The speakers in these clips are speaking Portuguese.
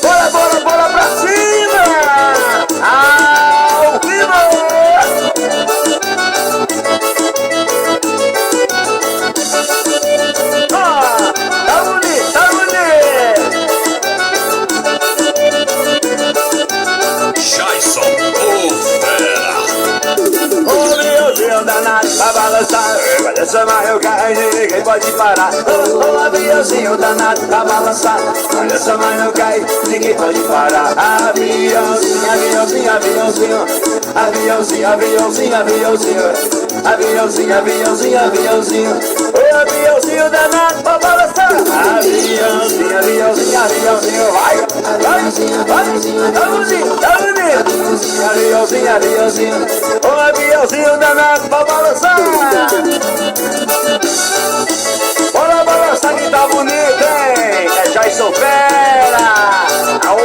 Bora, bora, bora pra cima! Ao vivo! Tá bonito, tá bonito! Jason, o fera. O meu Deus danado pra balançar, balança Maiokai, ninguém pode parar. O aviãozinho danado pra balançar, balança Maiokai, ninguém pode parar. Aviãozinho, aviãozinho, aviãozinho, aviãozinho, aviãozinho, aviãozinho, aviãozinho, aviãozinho, aviãozinho. O aviãozinho danado pra balançar, aviãozinho, aviãozinho, aviãozinho, vai, vai, vai, tá bonito, tá bonito. Aviãozinho, aviãozinho, o aviãozinho danado pra balançar. Bora balançar que tá bonito, hein? É Jason Fera. Ao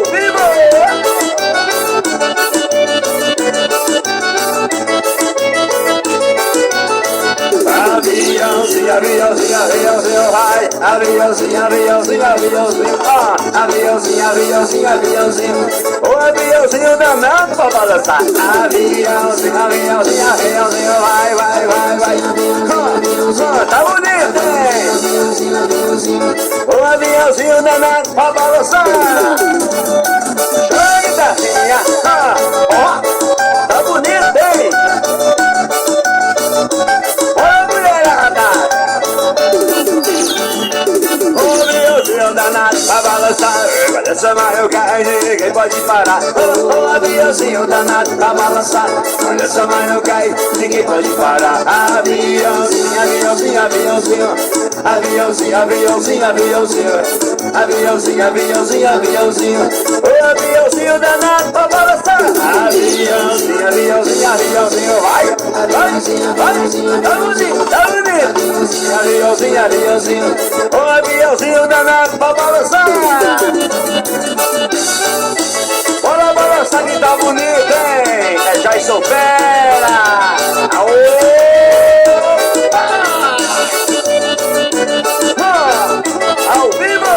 vivo. Aviãozinho, aviãozinho, aviãozinho, vai. Aviãozinho, aviãozinho, aviãozinho, aviãozinho, aviãozinho, aviãozinho. O aviãozinho danado pra balançar. Aviãozinho, aviãozinho, aviãozinho, vai, vai, vai, vai. Tá bonito, hein? O aviãozinho danado pra balançar. Eita, filha. Ó, tá bonito, hein? Danado pra balançar, balança Maiokai, ninguém pode parar. O aviãozinho danado pra balançar, balança Maiokai, ninguém pode parar. Aviãozinho, aviãozinho, aviãozinho, aviãozinho, aviãozinho, aviãozinho, aviãozinho, aviãozinho, aviãozinho. O aviãozinho danado pra balançar. Aviãozinho, aviãozinho, aviãozinho, vai, vai, vai, tá bonito, tá bonito. Aviãozinho, aviãozinho, o aviãozinho danado pra balançar. Bora balançar que tá bonito, hein? É Jason Fera. Ao vivo.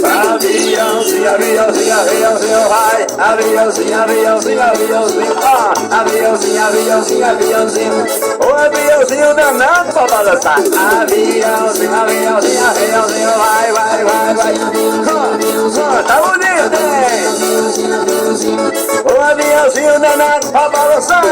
Aviãozinho, aviãozinho, aviãozinho, vai. Aviãozinho, aviãozinho, aviãozinho, aviãozinho, aviãozinho, aviãozinho. O aviãozinho danado pra balançar. Aviãozinho, aviãozinho, aviãozinho, vai, vai, vai, vai. Tá bonito, hein? O aviãozinho danado pra balançar.